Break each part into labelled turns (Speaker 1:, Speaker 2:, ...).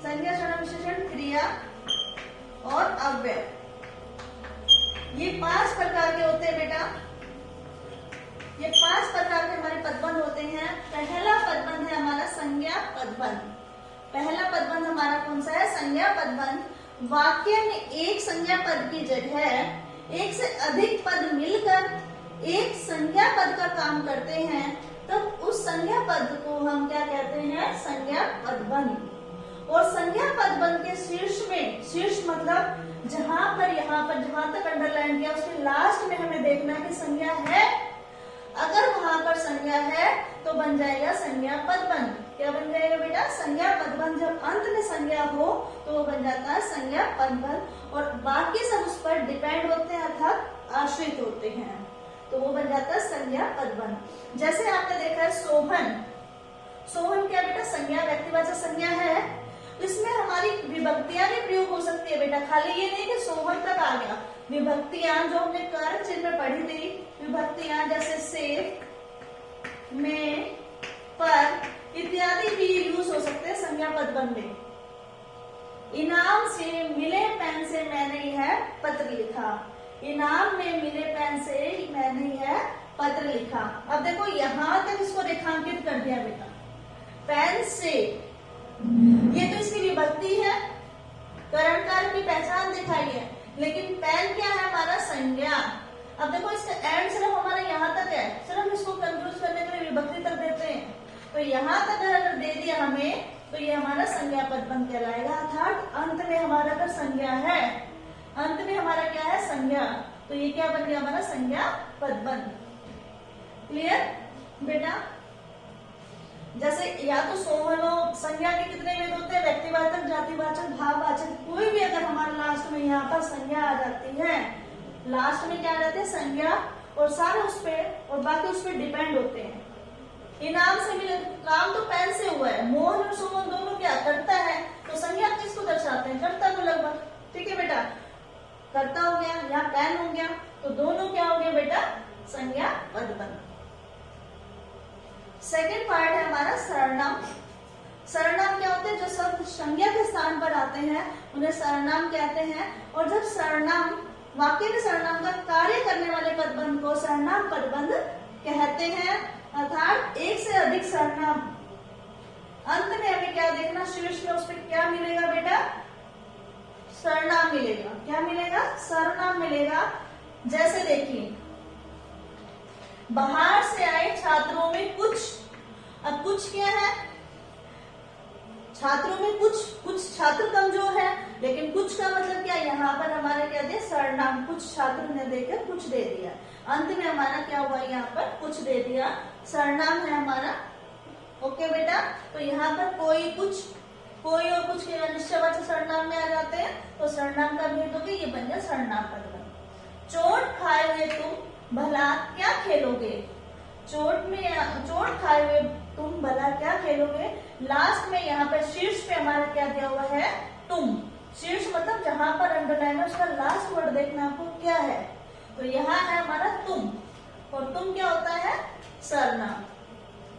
Speaker 1: संज्ञा, सर्वनाम, विशेषण, क्रिया और अव्यय, ये 5 प्रकार के होते हैं बेटा। ये 5 प्रकार के हमारे पदबंध होते हैं। पहला पदबंध है हमारा संज्ञा पदबंध। पहला पदबंध हमारा कौन सा है? संज्ञा पदबंध। वाक्य में एक संज्ञा पद की जगह एक से अधिक पद मिलकर एक संज्ञा पद का काम करते हैं, तब उस संज्ञा पद को हम क्या कहते हैं? संज्ञा पदबंध। और संज्ञा पदबंध के शीर्ष में, शीर्ष मतलब जहां पर, यहाँ पर जहां तक अंडरलाइन किया उसके लास्ट में हमें देखना है कि संज्ञा है। अगर वहां पर संज्ञा है तो बन जाएगा संज्ञा पदबंध। क्या बन जाएगा बेटा? संज्ञा पदबंध। जब अंत में संज्ञा हो तो वो बन जाता है संज्ञा पदबंध, और बाकी सब उस पर डिपेंड होते हैं अर्थात आश्रित होते हैं, तो वो बन जाता है संज्ञा पदबंध। जैसे आपने देखा है सोहन। सोहन क्या बेटा? संज्ञा, व्यक्तिवाचक संज्ञा है। इसमें हमारी विभक्तियां भी प्रयोग हो सकती है बेटा। खाली ये नहीं कि सोहन तक आ गया, विभक्तियां जो हमने कारक चिन्ह में पढ़ी थी, विभक्तियां जैसे से, में, पर इत्यादि भी यूज हो सकते हैं संज्ञा पदबंध में। इनाम से मिले पेन से मैंने यह पत्र लिखा। इनाम में मिले पेन से मैंने यह पत्र लिखा। अब देखो यहां तक इसको रेखांकित कर दिया बेटा। पेन से, ये तो इसकी विभक्ति है, कर्णकार की पहचान दिखाई है, लेकिन पेन क्या है? हमारा संज्ञा। अब देखो इसका एंड सिर्फ हमारा यहाँ तक है, सिर्फ इसको कंफ्यूज करने के लिए विभक्ति तक देते हैं। तो यहाँ तक अगर दे दिया हमें तो ये हमारा संज्ञा पदबंध कहलाएगा। अर्थात अंत में हमारा अगर संज्ञा है, अंत में हमारा क्या है? संज्ञा, तो ये क्या बन गया? हमारा संज्ञा पदबंध। क्लियर बेटा? जैसे या तो सोहनो, संज्ञा के कितने भेद होते हैं? व्यक्तिवाचक, जातिवाचक, भाववाचक। कोई भी अगर हमारे लास्ट में यहाँ पर संज्ञा आ जाती है, लास्ट में क्या आ जाते हैं? संज्ञा, और सारे उस पे और बाकी उस पे डिपेंड होते हैं। इनाम से मिले, काम तो पेन से हुआ है। मोहन और सोहन दोनों क्या करता है, तो संज्ञा किसको दर्शाते हैं? कर्ता को लगभग। ठीक है बेटा, कर्ता हो गया, यहाँ पेन हो गया, तो दोनों क्या हो गया बेटा? संज्ञा पदबंध। सेकेंड पार्ट है हमारा सर्वनाम। सर्वनाम क्या होते हैं? जो शब्द संज्ञा के स्थान पर आते हैं उन्हें सर्वनाम कहते हैं। और जब सर्वनाम, वाक्य में सर्वनाम का कार्य करने वाले पदबंध को सर्वनाम पदबंध कहते हैं। अर्थात एक से अधिक सर्वनाम, अंत में हमें क्या देखना? शीर्ष में उस पर क्या मिलेगा बेटा? सर्वनाम मिलेगा। क्या मिलेगा? सर्वनाम मिलेगा। जैसे देखिए, बाहर से आए छात्रों में कुछ, अब कुछ क्या है? छात्रों में कुछ छात्र कमजोर है, लेकिन कुछ का मतलब क्या? यहाँ पर हमारा क्या दे? सर्वनाम। कुछ छात्र ने देकर कुछ दे दिया, अंत में हमारा क्या हुआ? यहाँ पर कुछ दे दिया, सर्वनाम है हमारा। ओके बेटा, तो यहाँ पर कोई, कुछ, कोई और कुछ के अनिश्चयवाचक सर्वनाम में आ जाते हैं, तो सर्वनाम का भेद होगा, ये बन गया सर्वनाम पदबंध। चोट खाए हुए तुम भला क्या खेलोगे? चोट खाए हुए तुम भला क्या खेलोगे? लास्ट में यहाँ पर शीर्ष पे हमारा क्या दिया हुआ है? तुम। शीर्ष मतलब जहां पर अंडरलाइन है उसका लास्ट वर्ड देखना आपको क्या है, तो यहाँ है हमारा तुम, और तुम क्या होता है? सर्वनाम।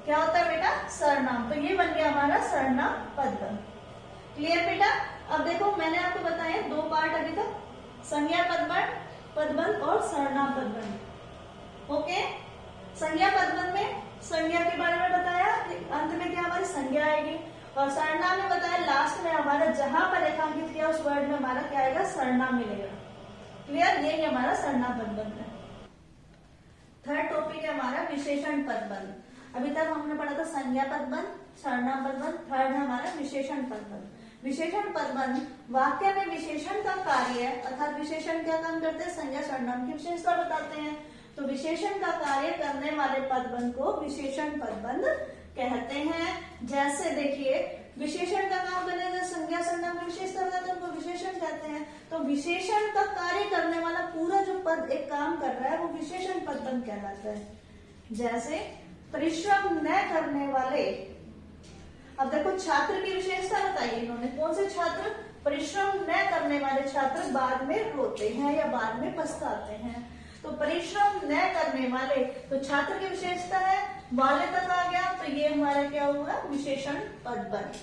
Speaker 1: क्या होता है बेटा? सर्वनाम। तो ये बन गया हमारा सर्वनाम पदबंध। क्लियर बेटा? अब देखो मैंने आपको बताया 2 पार्ट अभी तक, संज्ञा पदबंध और सर्वनाम पदबंध। ओके, संज्ञा पदबंध में संज्ञा के बारे में बताया, अंत में क्या हमारी संज्ञा आएगी, और सर्वनाम में बताया लास्ट में हमारा जहां पर रेखांकित किया उस वर्ड में हमारा क्या आएगा? सर्वनाम मिलेगा। क्लियर? यही हमारा सर्वनाम पदबंध है। थर्ड टॉपिक है हमारा विशेषण पदबंध। अभी तक हमने पढ़ा था संज्ञा पदबंध, सर्वनाम पदबंध, थर्ड है हमारा विशेषण पदबंध। विशेषण पदबंध वाक्य में विशेषण का कार्य, अर्थात विशेषण क्या काम करते हैं? संज्ञा सर्वनाम की विशेषता बताते हैं, तो विशेषण का कार्य करने वाले पदबंध को विशेषण पदबंध कहते हैं। जैसे देखिए, विशेषण का काम करने वाले संज्ञा सर्वनाम की विशेषता बताते हैं, उनको विशेषण कहते हैं। तो विशेषण का कार्य करने वाला पूरा जो पद एक काम कर रहा है वो विशेषण पदबंध कहलाता है। जैसे परिश्रम न करने वाले, अब देखो छात्र की विशेषता बताइए इन्होंने, कौन से छात्र? परिश्रम न करने वाले छात्र बाद में रोते हैं या बाद में पछताते हैं। तो परिश्रम न करने वाले, तो छात्र की विशेषता है, वाले तक आ गया, तो ये हमारा क्या हुआ? विशेषण पदबंध।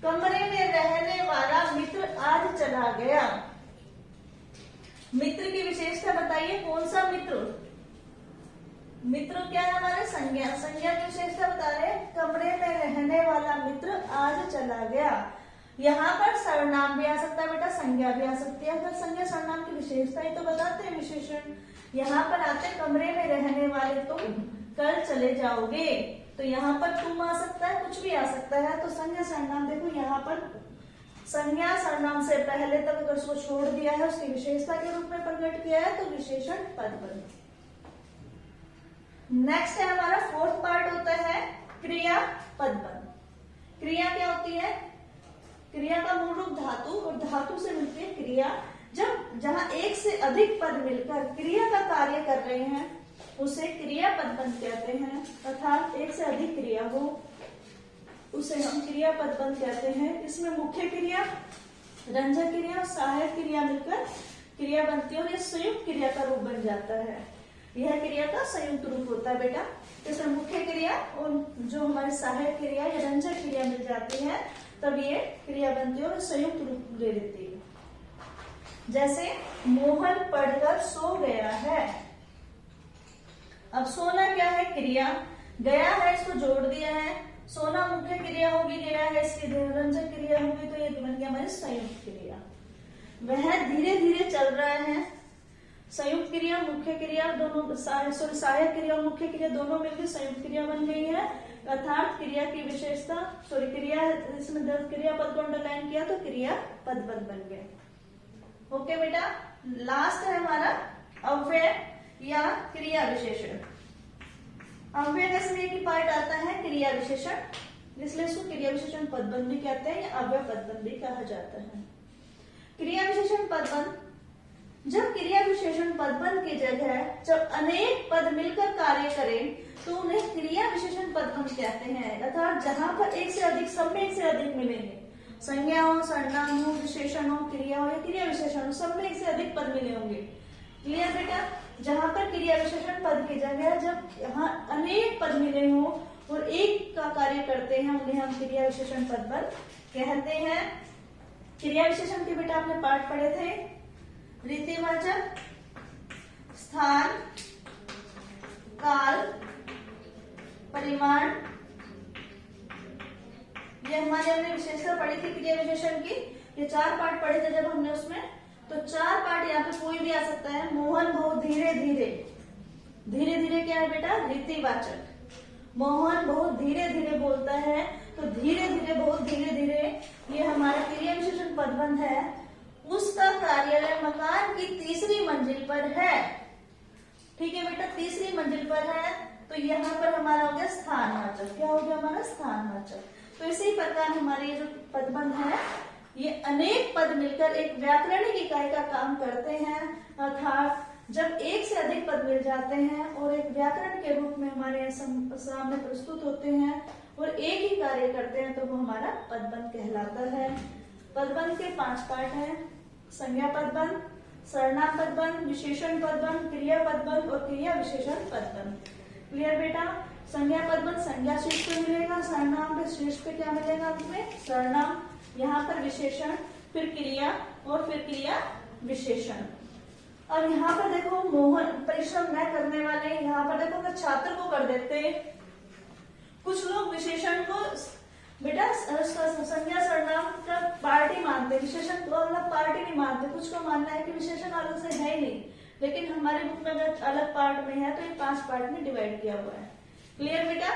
Speaker 1: कमरे में रह चला गया। मित्र की विशेषता बताइए, कौन सा मित्र? मित्र क्या है हमारे? संज्ञा। संज्ञा की विशेषता बता रहे हैं, कमरे में रहने वाला मित्र आज चला गया। यहाँ पर सर्वनाम भी आ सकता है बेटा, संज्ञा भी आ सकती है। अगर संज्ञा सर्वनाम की विशेषता ही तो बताते हैं विशेषण। यहाँ पर आते कमरे में रहने वाले तुम कल चले जाओगे, तो यहाँ पर तुम आ सकता है, कुछ भी आ सकता है। तो संज्ञा सर्वनाम देखो, यहाँ पर संज्ञा सर्वनाम से पहले तक अगर उसको छोड़ दिया है, उसकी विशेषता के रूप में प्रकट किया है, तो विशेषण पद बन। नेक्स्ट है हमारा फोर्थ पार्ट होता है क्रिया पद बन। क्रिया क्या होती है? क्रिया का मूल रूप धातु, और धातु से मिलती है क्रिया। जहां एक से अधिक पद मिलकर क्रिया का कार्य कर रहे हैं, उसे क्रिया पद बंध कहते हैं। अर्थात एक से अधिक क्रिया हो, उसे हम क्रिया पद बंध कहते हैं। इसमें मुख्य क्रिया, रंजक क्रिया और सहायक क्रिया मिलकर क्रिया बनती है, और ये संयुक्त क्रिया का रूप बन जाता है। यह क्रिया का संयुक्त रूप होता है बेटा। इसमें मुख्य क्रिया और जो हमारी सहायक क्रिया या रंजक क्रिया मिल जाती है, तब ये क्रिया बनती है और संयुक्त रूप ले लेती है। जैसे मोहन पढ़कर सो गया है। अब सोना क्या है? क्रिया। गया है, इसको जोड़ दिया है। सोना मुख्य क्रिया होगी, गया है इसकी रंजक क्रिया होगी, तो ये बन गया हमारी संयुक्त क्रिया। वह धीरे धीरे चल रहा है। संयुक्त क्रिया, मुख्य क्रिया दोनों, सहायक क्रिया और मुख्य क्रिया दोनों मिलकर संयुक्त क्रिया बन गई है। अर्थात क्रिया की विशेषता, क्रिया, इसमें क्रिया पद को अंडरलाइन किया तो क्रिया पद बन गए। ओके बेटा, लास्ट है हमारा अव्यय या क्रिया विशेषण। अव्यय का इसमें एक ही पार्ट आता है क्रिया विशेषण, इसलिए इसको क्रिया विशेषण पदबंध भी कहते हैं या अव्यय पदबंध भी कहा जाता है। क्रिया विशेषण पदबंध, जब क्रिया विशेषण पदबंध की जगह जब अनेक पद मिलकर कार्य करें, तो उन्हें क्रिया विशेषण पदबंध कहते हैं। अर्थात जहां पर एक से अधिक, सब में एक से अधिक मिलेंगे, संज्ञा हो, सर्वनाम हो, विशेषण हो, क्रिया हो या क्रिया विशेषण हो, सब में एक से अधिक पद मिले होंगे। क्लियर बेटा? जहां पर क्रिया विशेषण पद की जगह जब यहाँ अनेक पद मिले हो और एक का कार्य करते हैं, उन्हें हम क्रिया विशेषण पदबंध कहते हैं। क्रिया विशेषण के बेटा आपने पाठ पढ़े थे, रीतिवाचक, स्थान, काल, परिमाण, ये हमारे हमने विशेषता पढ़ी थी क्रिया विशेषण की। ये 4 पार्ट पढ़े थे जब हमने उसमें, तो 4 पार्ट यहाँ पे कोई भी आ सकता है। मोहन बहुत धीरे धीरे, धीरे धीरे क्या है बेटा? रीतिवाचक। मोहन बहुत धीरे धीरे बोलता है, तो धीरे धीरे, बहुत धीरे धीरे, ये हमारा क्रिया विशेषण पदबंध है। उसका कार्यालय मकान की 3री मंजिल पर है। ठीक है बेटा, 3री मंजिल पर है, तो यहाँ पर हमारा हो गया स्थानवाचक। क्या हो गया हमारा? स्थानवाचक। तो इसी प्रकार हमारे ये जो पदबंध है, ये अनेक पद मिलकर एक व्याकरणिक इकाई का काम करते हैं। अर्थात जब एक से अधिक पद मिल जाते हैं और एक व्याकरण के रूप में हमारे सामने प्रस्तुत होते हैं और एक ही कार्य करते हैं, तो वो हमारा पदबंध कहलाता है। पदबंध के 5 पार्ट हैं, संज्ञा पदबंध, सर्वनाम पदबंध, विशेषण पदबंध, क्रिया पदबंध और क्रिया विशेषण पदबंध। क्लियर बेटा? संज्ञा पदबंध संज्ञा शीर्ष पे मिलेगा, सर्वनाम पे शीर्ष पे क्या मिलेगा? उसमें सर्वनाम, यहाँ पर विशेषण, फिर क्रिया और फिर क्रिया विशेषण। और यहाँ पर देखो, मोहन परिश्रम न करने वाले, यहाँ पर देखो अगर छात्र को कर देते, कुछ लोग विशेषण को बेटा संज्ञा सर्वनाम का पार्ट ही मानते हैं, विशेषण को अलग पार्ट ही नहीं मानते। कुछ को मानना है कि विशेषण अलग से है ही नहीं, लेकिन हमारे बुक में अगर अलग पार्ट में है तो ये 5 पार्ट में डिवाइड किया हुआ है। क्लियर बेटा?